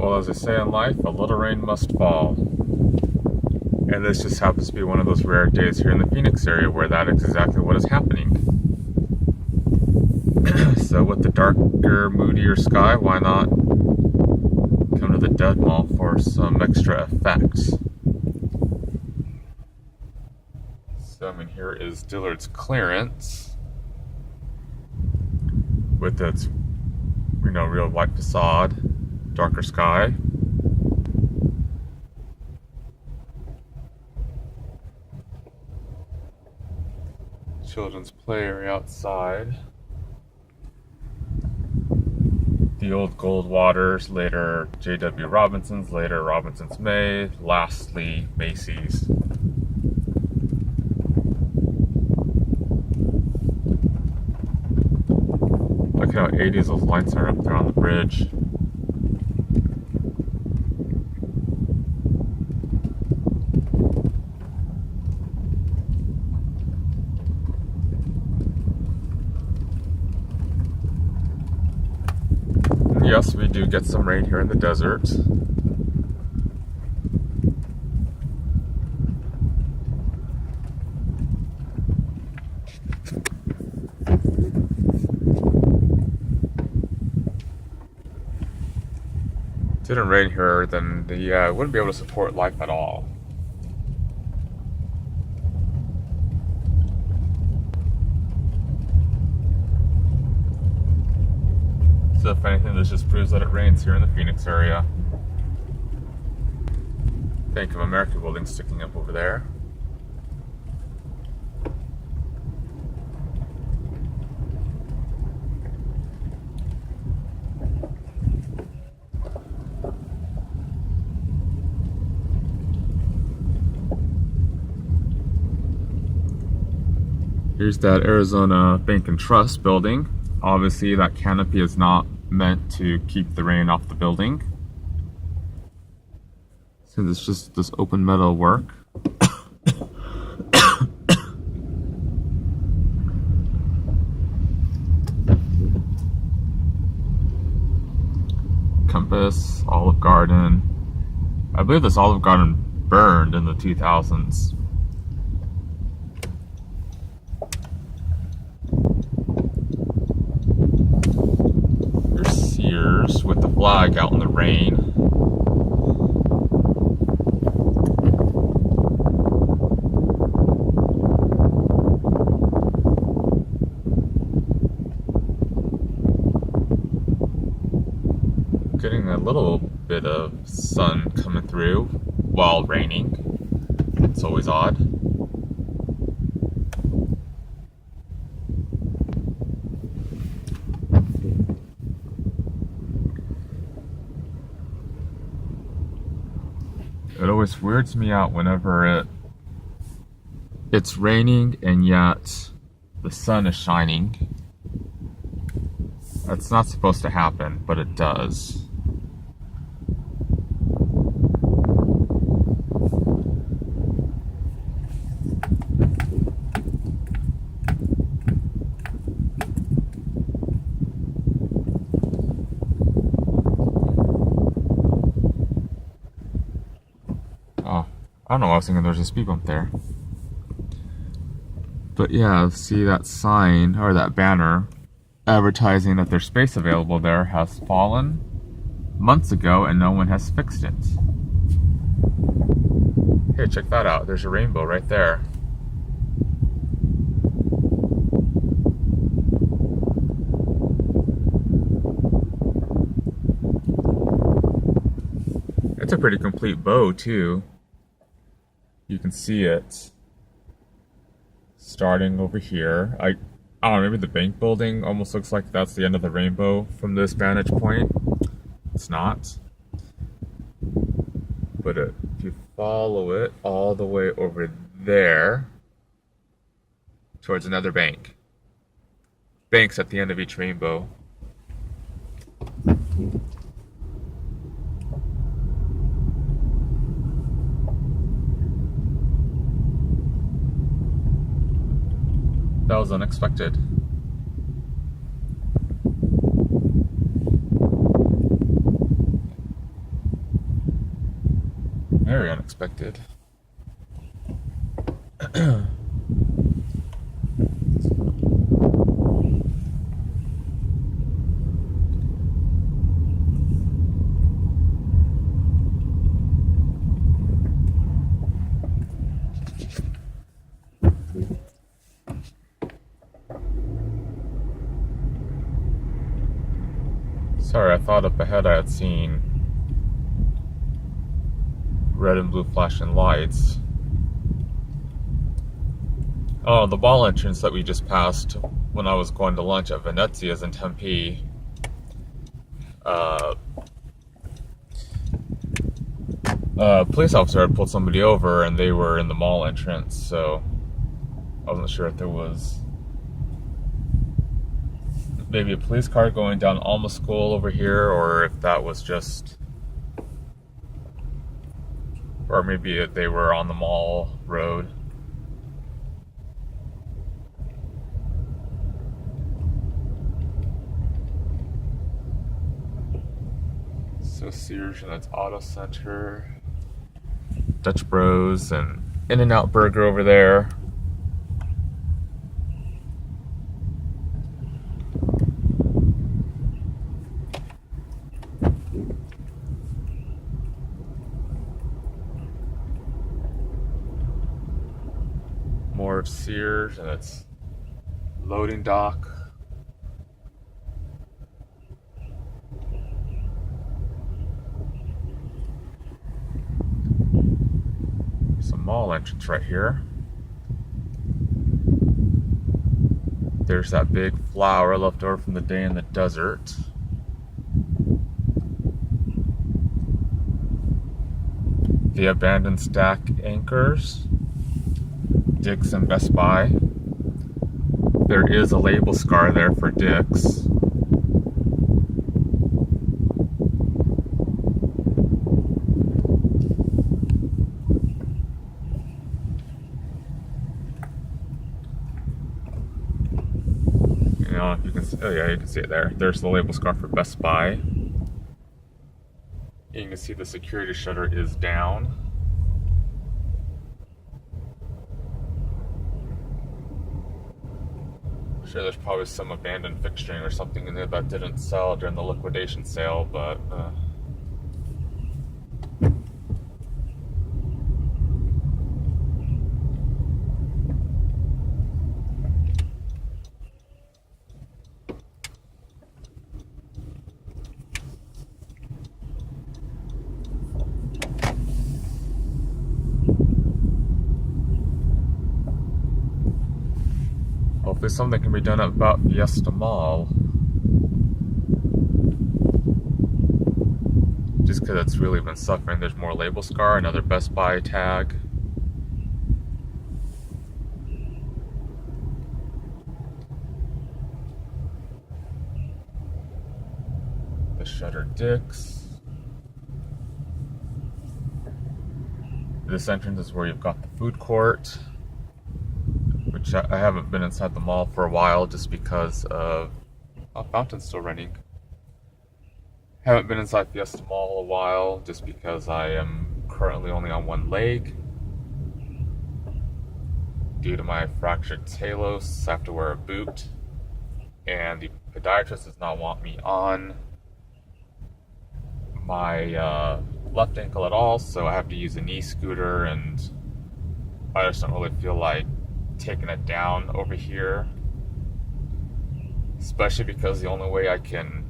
Well, as they say in life, a little rain must fall. And this just happens to be one of those rare days here in the Phoenix area where that is exactly what is happening. So with the darker, moodier sky, why not come to the Dead Mall for some extra effects? So, I mean, here is Dillard's Clearance with its, real white facade, darker sky. Children's play area outside. The old Goldwaters, later J.W. Robinson's, later Robinson's May, lastly Macy's. Look how 80s those lights are up there on the bridge. Yes, we do get some rain here in the desert. If it didn't rain here, then it wouldn't be able to support life at all. So if anything, this just proves that it rains here in the Phoenix area. Bank of America building sticking up over there. Here's that Arizona Bank and Trust building. Obviously, that canopy is not meant to keep the rain off the building, since it's just this open metal work. Compass, Olive Garden. I believe this Olive Garden burned in the 2000s. With the flag out in the rain. Getting a little bit of sun coming through while raining. It's always odd. It always weirds me out whenever it's raining and yet the sun is shining. That's not supposed to happen, but it does. I don't know why I was thinking there's a speed bump there. But yeah, see that sign, or that banner, advertising that there's space available there has fallen months ago and no one has fixed it. Hey, check that out. There's a rainbow right there. It's a pretty complete bow, too. You can see it starting over here. I don't know, maybe the bank building almost looks like that's the end of the rainbow from this vantage point. It's not. But if you follow it all the way over there towards another bank. Banks at the end of each rainbow. That was unexpected. Very unexpected. Sorry, I thought up ahead I had seen red and blue flashing lights. Oh, the mall entrance that we just passed when I was going to lunch at Venezia's in Tempe. A police officer had pulled somebody over and they were in the mall entrance, so I wasn't sure if there was maybe a police car going down Alma School over here, or if that was just, or maybe they were on the mall road. So Sears, and that's Auto Center, Dutch Bros, and In-N-Out Burger over there. More Sears, and it's loading dock. Some mall entrance right here. There's that big flower left over from the day in the desert. The abandoned stack anchors. Dick's and Best Buy. There is a label scar there for Dick's. You know, if you can see, oh yeah, you can see it there. There's the label scar for Best Buy. You can see the security shutter is down. Sure, there's probably some abandoned fixturing or something in there that didn't sell during the liquidation sale, but hopefully something can be done about Fiesta Mall. Just because it's really been suffering. There's more label scar, another Best Buy tag. The Shutter Dick's. This entrance is where you've got the food court, which I haven't been inside the mall for a while just because of fountain's still running. Haven't been inside Fiesta Mall a while just because I am currently only on one leg. Due to my fractured talus, I have to wear a boot, and the podiatrist does not want me on my left ankle at all, so I have to use a knee scooter, and I just don't really feel like taking it down over here, especially because the only way I can,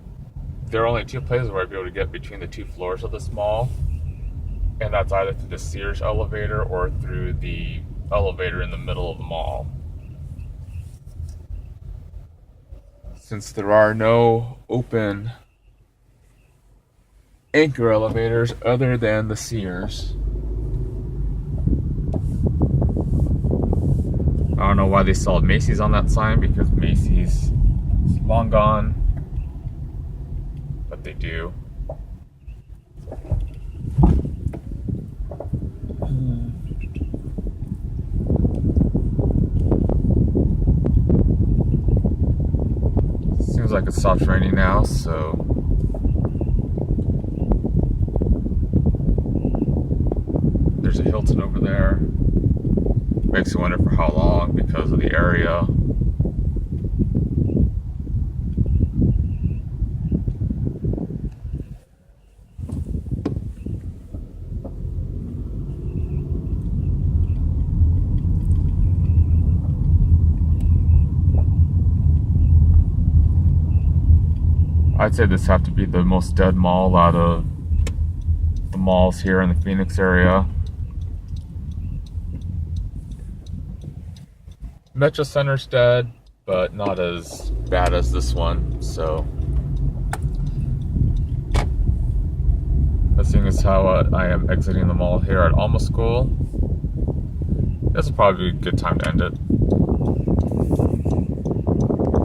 there are only two places where I'd be able to get between the two floors of this mall, and that's either through the Sears elevator or through the elevator in the middle of the mall. Since there are no open anchor elevators other than the Sears, I don't know why they still have Macy's on that sign, because Macy's is long gone, but they do. Seems like it stopped raining now, so. Hilton over there. Makes you wonder for how long because of the area. I'd say this have to be the most dead mall out of the malls here in the Phoenix area. Metro Center's dead, but not as bad as this one, so seeing as how I am exiting the mall here at Alma School, this is probably a good time to end it.